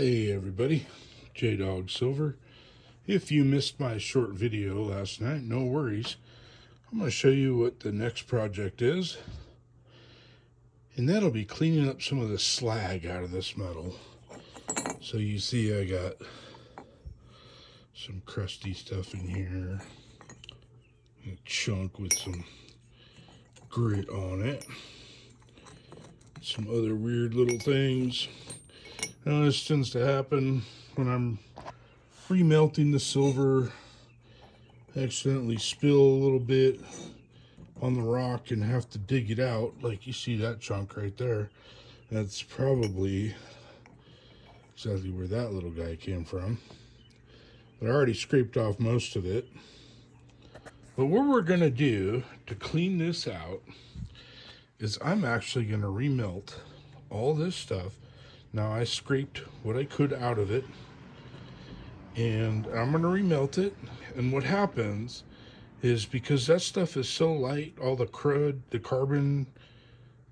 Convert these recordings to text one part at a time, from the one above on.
Hey everybody, J-Dog Silver. If you missed my short video last night, no worries. I'm going to show you what the next project is, and that'll be cleaning up some of the slag out of this metal. So you see I got some crusty stuff in here, a chunk with some grit on it, some other weird little things. Now this tends to happen when I'm remelting the silver. I accidentally spill a little bit on the rock and have to dig it out. Like you see that chunk right there. That's probably exactly where that little guy came from. But I already scraped off most of it. But what we're going to do to clean this out is I'm actually going to remelt all this stuff. Now I scraped what I could out of it, and I'm going to remelt it. And what happens is, because that stuff is so light, all the crud, the carbon,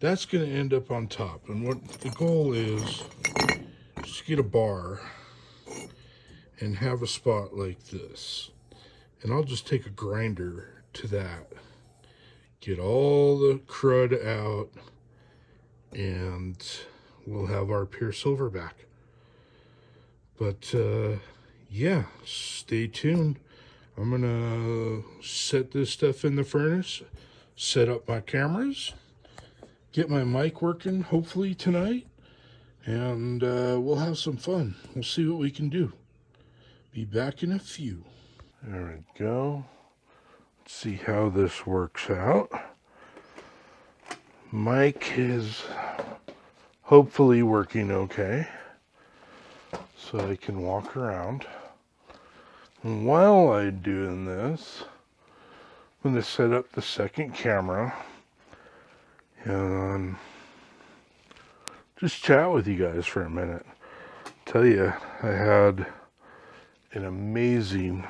that's going to end up on top. And what the goal is, just get a bar and have a spot like this. And I'll just take a grinder to that, get all the crud out, and we'll have our pure silver back. But yeah, stay tuned. I'm gonna set this stuff in the furnace, set up my cameras, get my mic working hopefully tonight, and we'll have some fun. We'll see what we can do. Be back in a few. There we go. Let's see how this works out. Mic is hopefully working okay, so I can walk around. And while I'm doing this, I'm going to set up the second camera and just chat with you guys for a minute. Tell you, I had an amazing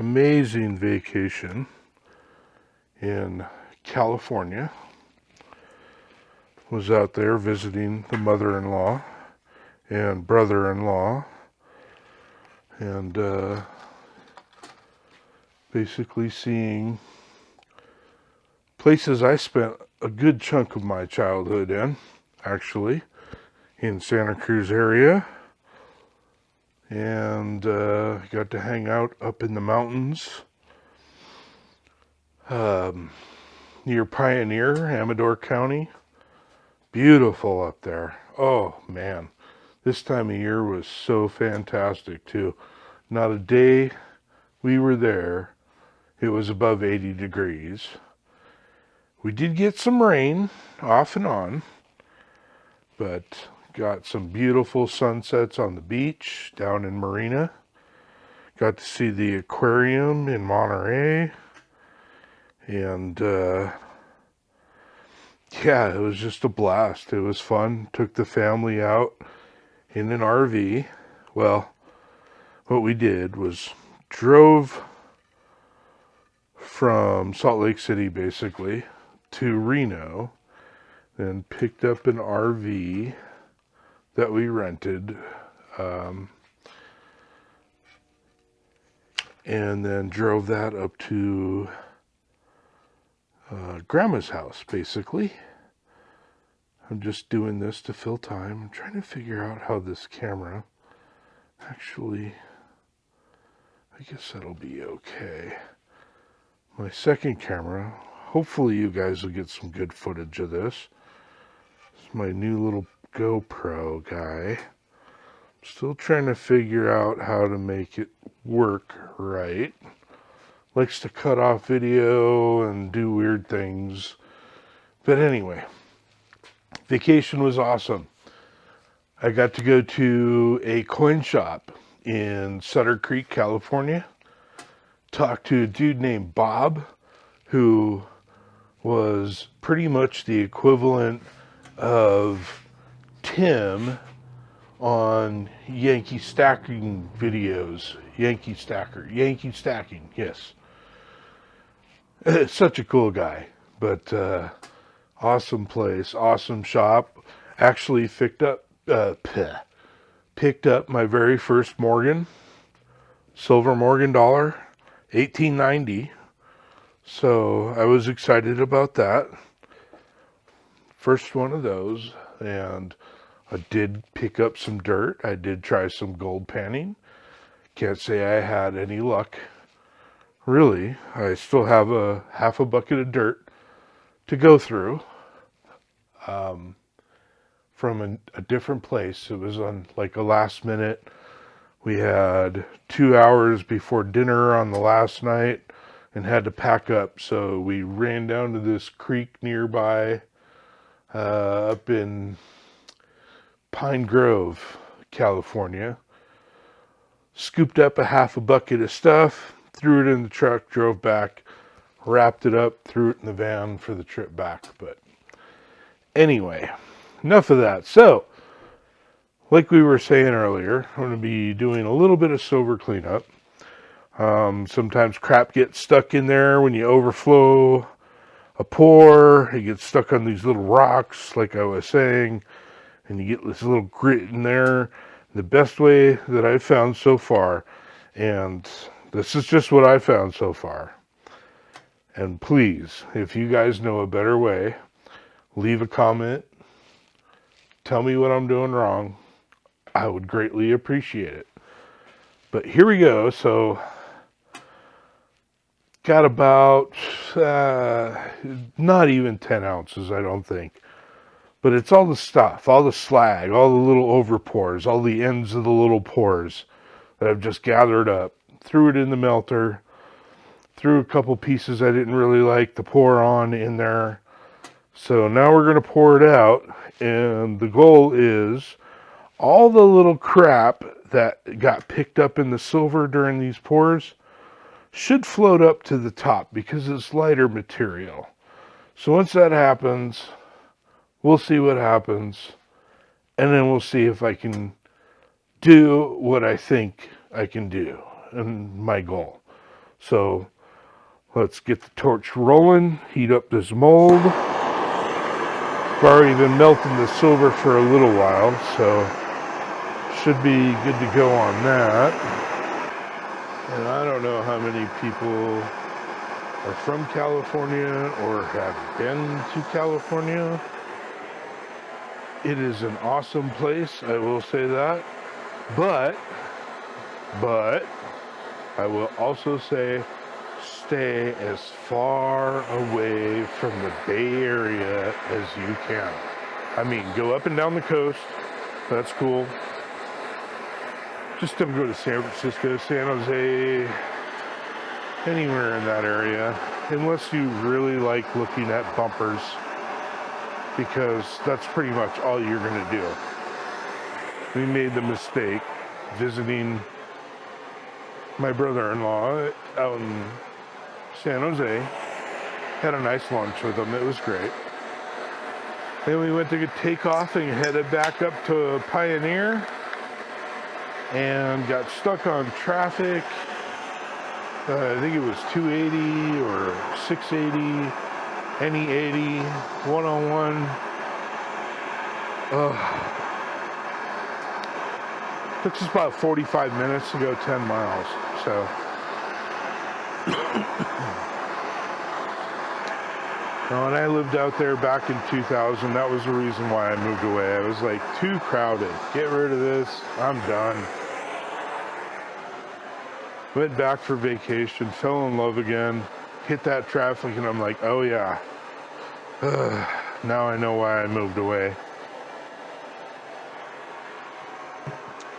vacation in California. Was out there visiting the mother-in-law and brother-in-law, and basically seeing places I spent a good chunk of my childhood in, actually, in Santa Cruz area. And got to hang out up in the mountains near Pioneer, Amador County. Beautiful up there. Oh man, this time of year was so fantastic too. Not a day we were there it was above 80 degrees. We did get some rain off and on, but got some beautiful sunsets on the beach down in Marina. Got to see the aquarium in Monterey. And yeah, it was just a blast. It was fun. Took the family out in an RV. Well, what we did was drove from Salt Lake City, basically, to Reno, then picked up an RV that we rented, and then drove that up to Grandma's house, basically. I'm just doing this to fill time. I'm trying to figure out how this camera actually, I guess that'll be okay. My second camera, hopefully you guys will get some good footage of this. This is my new little GoPro guy. Still trying to figure out how to make it work right. Likes to cut off video and do weird things. But anyway, vacation was awesome. I got to go to a coin shop in Sutter Creek, California. Talked to a dude named Bob, who was pretty much the equivalent of Tim on Yankee stacking videos. Yankee stacking, yes. Such a cool guy, but awesome place, awesome shop. Actually picked up picked up my very first Morgan, silver Morgan dollar, 1890. So I was excited about that. First one of those, and I did pick up some dirt. I did try some gold panning. Can't say I had any luck. Really, I still have a half a bucket of dirt to go through from a different place. It was on like a last minute. We had 2 hours before dinner on the last night and had to pack up. So we ran down to this creek nearby up in Pine Grove, California. Scooped up a half a bucket of stuff, threw it in the truck, drove back, wrapped it up, threw it in the van for the trip back. But anyway, enough of that. So, like we were saying earlier, I'm going to be doing a little bit of silver cleanup. Sometimes crap gets stuck in there when you overflow a pour. It gets stuck on these little rocks, like I was saying, and you get this little grit in there. The best way that I've found so far, and this is just what I found so far, and please, if you guys know a better way, leave a comment, tell me what I'm doing wrong. I would greatly appreciate it. But here we go. So got about not even 10 ounces, I don't think. But it's all the stuff, all the slag, all the little over pores, all the ends of the little pores that I've just gathered up. Threw it in the melter, threw a couple pieces I didn't really like to pour on in there. So now we're going to pour it out, and the goal is all the little crap that got picked up in the silver during these pours should float up to the top because it's lighter material. So once that happens, we'll see what happens, and then we'll see if I can do what I think I can do and my goal. So let's get the torch rolling, heat up this mold. I've already been melting the silver for a little while, so should be good to go on that. And I don't know how many people are from California or have been to California. It is an awesome place, I will say that. But I will also say stay as far away from the Bay Area as you can. I mean, go up and down the coast. That's cool. Just don't go to San Francisco, San Jose, anywhere in that area, unless you really like looking at bumpers, because that's pretty much all you're going to do. We made the mistake visiting my brother-in-law out in San Jose. Had a nice lunch with him. It was great. Then we went to take off and headed back up to Pioneer and got stuck on traffic. I think it was 280 or 680, NE 80, 101. Took us about 45 minutes to go 10 miles. So when I lived out there back in 2000, that was the reason why I moved away. I was like, too crowded. Get rid of this. I'm done. Went back for vacation, fell in love again, hit that traffic, and I'm like, oh yeah. Now I know why I moved away.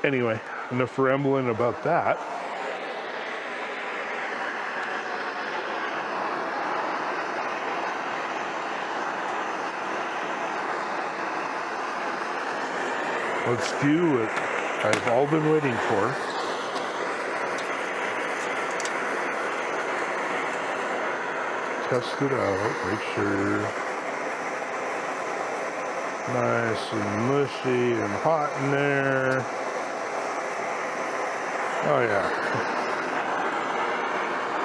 Anyway, enough rambling about that. Let's do what I've all been waiting for. Test it out, make sure nice and mushy and hot in there. Oh yeah.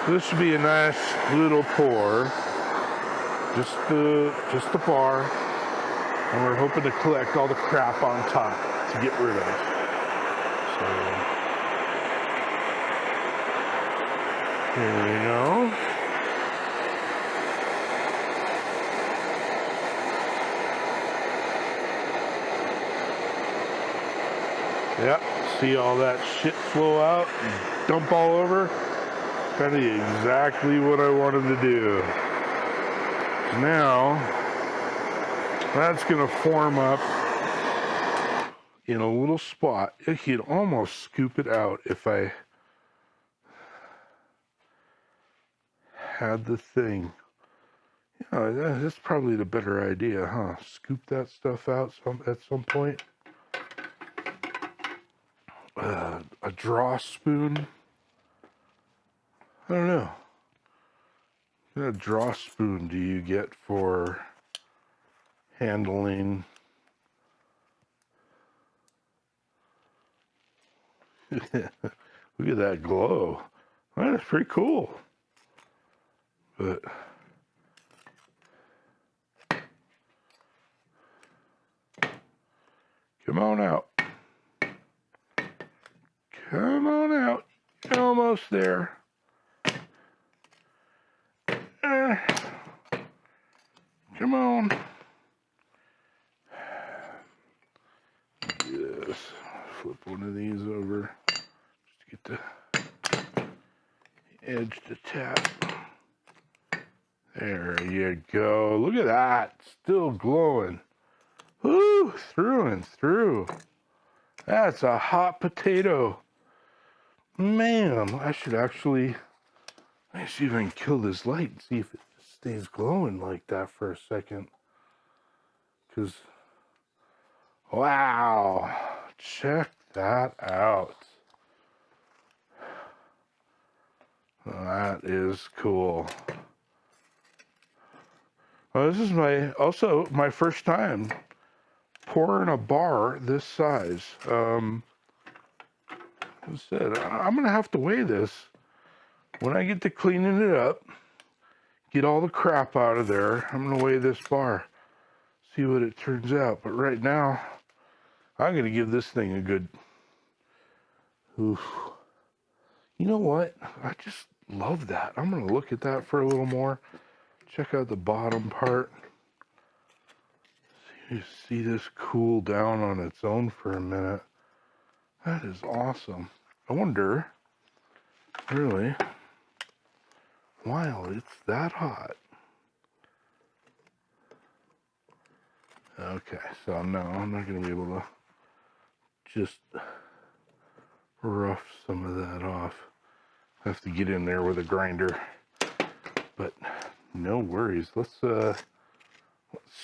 This should be a nice little pour. Just the bar. And we're hoping to collect all the crap on top to get rid of. There we go. Yep, see all that shit flow out and dump all over? Kind of exactly what I wanted to do. Now, that's going to form up in a little spot. I could almost scoop it out if I had the thing. Yeah, that's probably the better idea, huh? Scoop that stuff out at some point. A draw spoon. I don't know. What kind of draw spoon do you get for handling? Look at that glow. That's pretty cool. But come on out. Come on out. Almost there. Come on. Yes. Flip one of these over. Just to get the edge to tap. There you go. Look at that. Still glowing. Woo! Through and through. That's a hot potato. Man, I should actually... Let's see if I can kill this light and see if it stays glowing like that for a second. Because, wow, check that out. That is cool. Well, this is my first time pouring a bar this size. As I said, I'm gonna have to weigh this when I get to cleaning it up, get all the crap out of there. I'm gonna weigh this bar, see what it turns out. But right now, I'm gonna give this thing a good, oof. You know what? I just love that. I'm gonna look at that for a little more. Check out the bottom part. See this cool down on its own for a minute. That is awesome. I wonder, really, while it's that hot. Okay, so no, I'm not going to be able to just rough some of that off. I have to get in there with a grinder. But no worries. Let's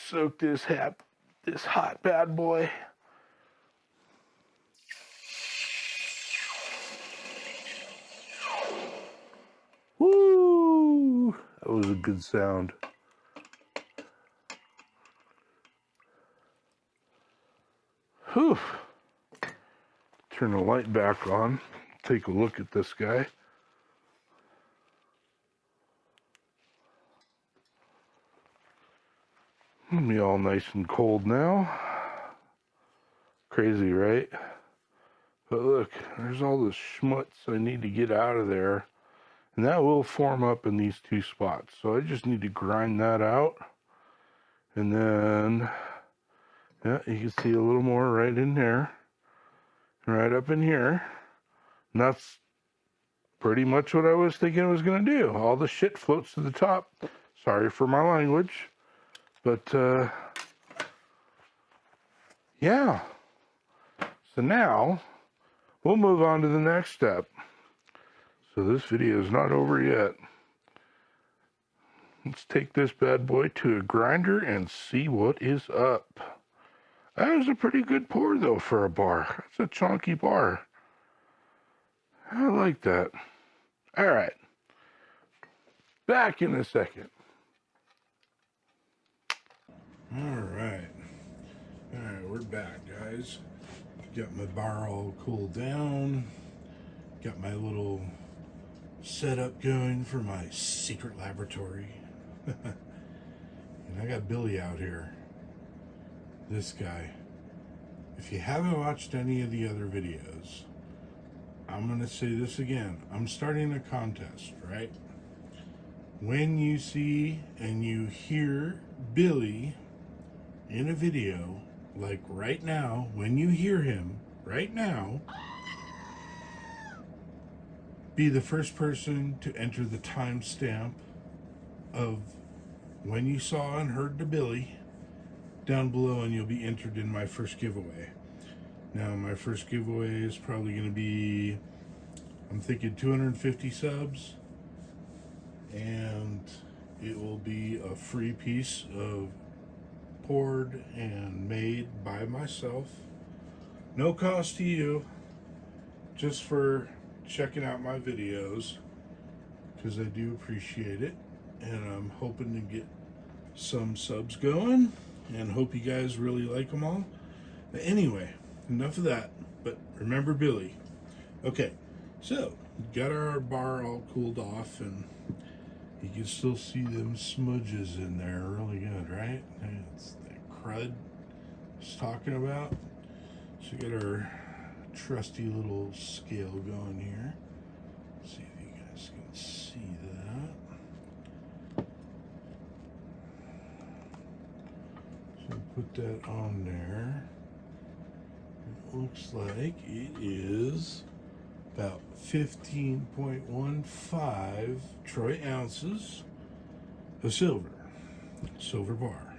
soak this hot bad boy. Woo! That was a good sound. Whew. Turn the light back on. Take a look at this guy. It'll be all nice and cold now. Crazy, right? But look, there's all this schmutz I need to get out of there. And that will form up in these two spots. So I just need to grind that out. And then, yeah, you can see a little more right in there. Right up in here. And that's pretty much what I was thinking I was going to do. All the shit floats to the top. Sorry for my language. But, yeah. So now, we'll move on to the next step. So this video is not over yet. Let's take this bad boy to a grinder and see what is up. That was a pretty good pour though for a bar. That's a chunky bar. I like that. All right. Back in a second. All right. All right, we're back, guys. Got my bar all cooled down. Got my little setup going for my secret laboratory. And I got Billy out here. This guy. If you haven't watched any of the other videos, I'm going to say this again. I'm starting a contest, right? When you see and you hear Billy in a video, like right now, when you hear him right now, be the first person to enter the timestamp of when you saw and heard the Billy down below, and you'll be entered in my first giveaway. Now, my first giveaway is probably going to be, I'm thinking 250 subs, and it will be a free piece of poured and made by myself. No cost to you, just for checking out my videos, because I do appreciate it, and I'm hoping to get some subs going, and hope you guys really like them all. But anyway, enough of that, but remember Billy. Okay, so got our bar all cooled off, and you can still see them smudges in there really good, right? It's that crud I was talking about. So we got our trusty little scale going here. Let's see if you guys can see that. So put that on there. It looks like it is about 15.15 troy ounces of silver bar.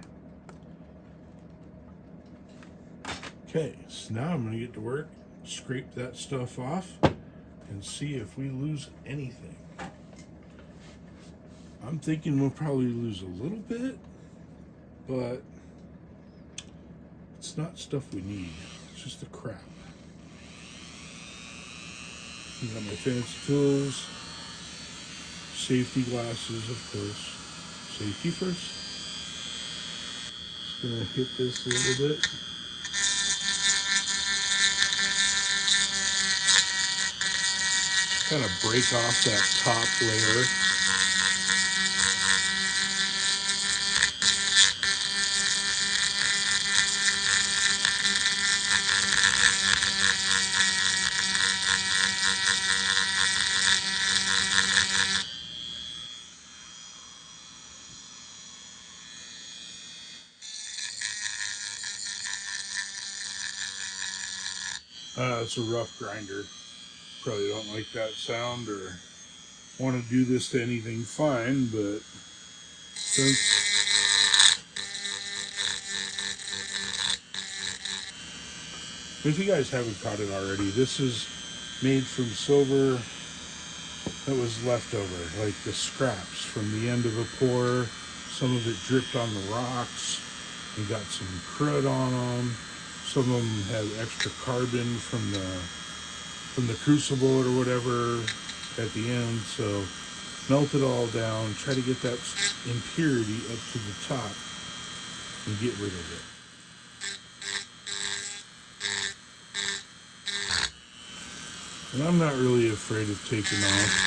Okay, so now I'm going to get to work, scrape that stuff off, and see if we lose anything. I'm thinking we'll probably lose a little bit, but it's not stuff we need. It's just the crap. You got my fancy tools, safety glasses, of course. Safety first. Just gonna hit this a little bit. Kind of break off that top layer. It's a rough grinder. Probably don't like that sound or want to do this to anything fine, but since if you guys haven't caught it already, this is made from silver that was left over, like the scraps from the end of a pour. Some of it dripped on the rocks and got some crud on them. Some of them have extra carbon from the crucible or whatever at the end. So melt it all down, try to get that impurity up to the top and get rid of it. And I'm not really afraid of taking off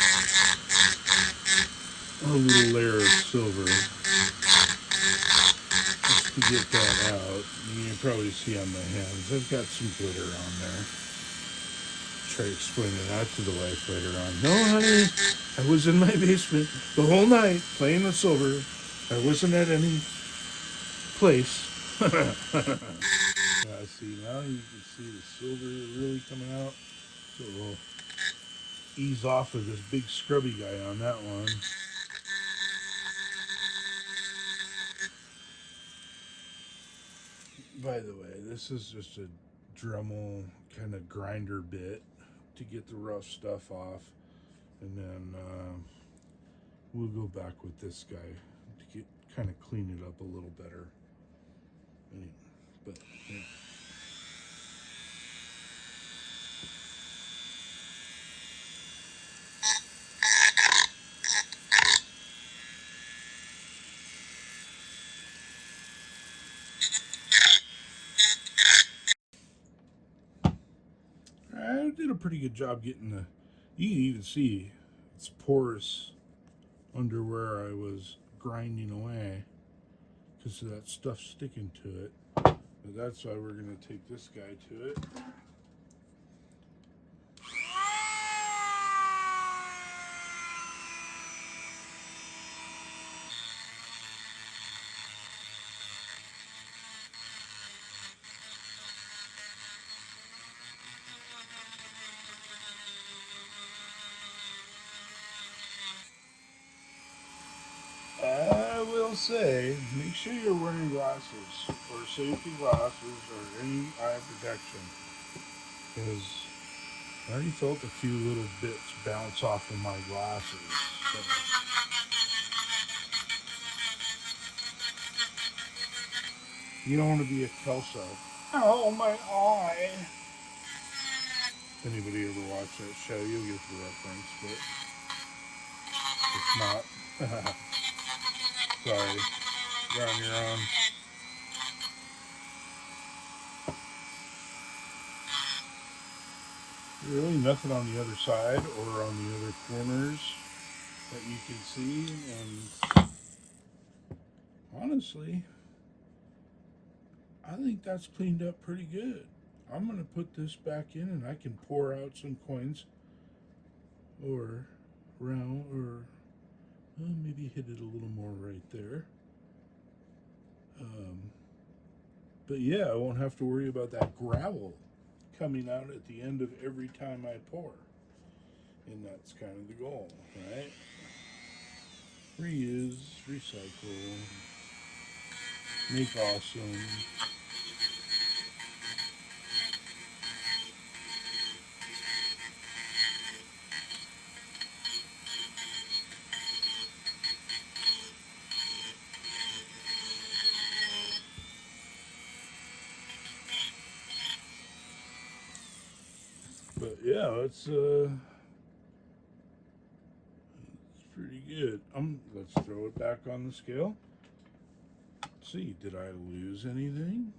a little layer of silver just to get that out. You can probably see on my hands, I've got some glitter on there. Try explaining that to the wife later on. No, honey, I was in my basement the whole night playing with silver. I wasn't at any place. See, now you can see the silver really coming out. So we'll ease off of this big scrubby guy on that one. By the way, this is just a Dremel kind of grinder bit to get the rough stuff off, and then we'll go back with this guy to get kind of clean it up a little better. Anyway, but yeah. I did a pretty good job getting the, you can even see it's porous under where I was grinding away because of that stuff sticking to it. But that's why we're going to take this guy to it. will say, make sure you're wearing glasses or safety glasses or any eye protection, because I already felt a few little bits bounce off of my glasses. So. You don't want to be a Kelso. Oh, my eye. If anybody ever watched that show, you'll get the reference, but if not, sorry, you're on your own. Really nothing on the other side or on the other corners that you can see, and honestly, I think that's cleaned up pretty good. I'm going to put this back in and I can pour out some coins or round, or well, maybe hit it a little more right there. But yeah, I won't have to worry about that gravel coming out at the end of every time I pour. And that's kind of the goal, right? Reuse, recycle, make awesome. But yeah, it's pretty good. Let's throw it back on the scale. Let's see, did I lose anything?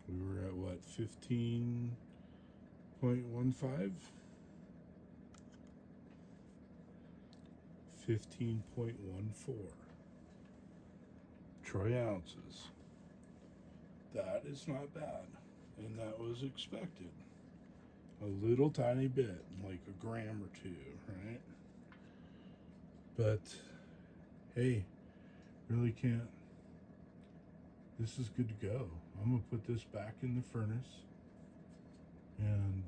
We were at what, 15.15? 15.14 troy ounces. That is not bad, and that was expected. A little tiny bit, like a gram or two, right? But hey, really can't. This is good to go. I'm gonna put this back in the furnace, and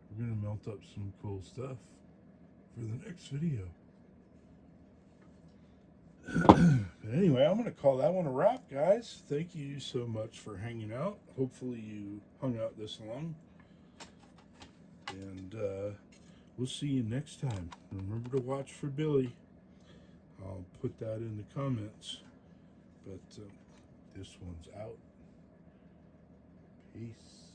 we're gonna melt up some cool stuff for the next video. But anyway, I'm gonna call that one a wrap, guys. Thank you so much for hanging out. Hopefully you hung out this long, and we'll see you next time. Remember to watch for Billy. I'll put that in the comments. But this one's out. Peace.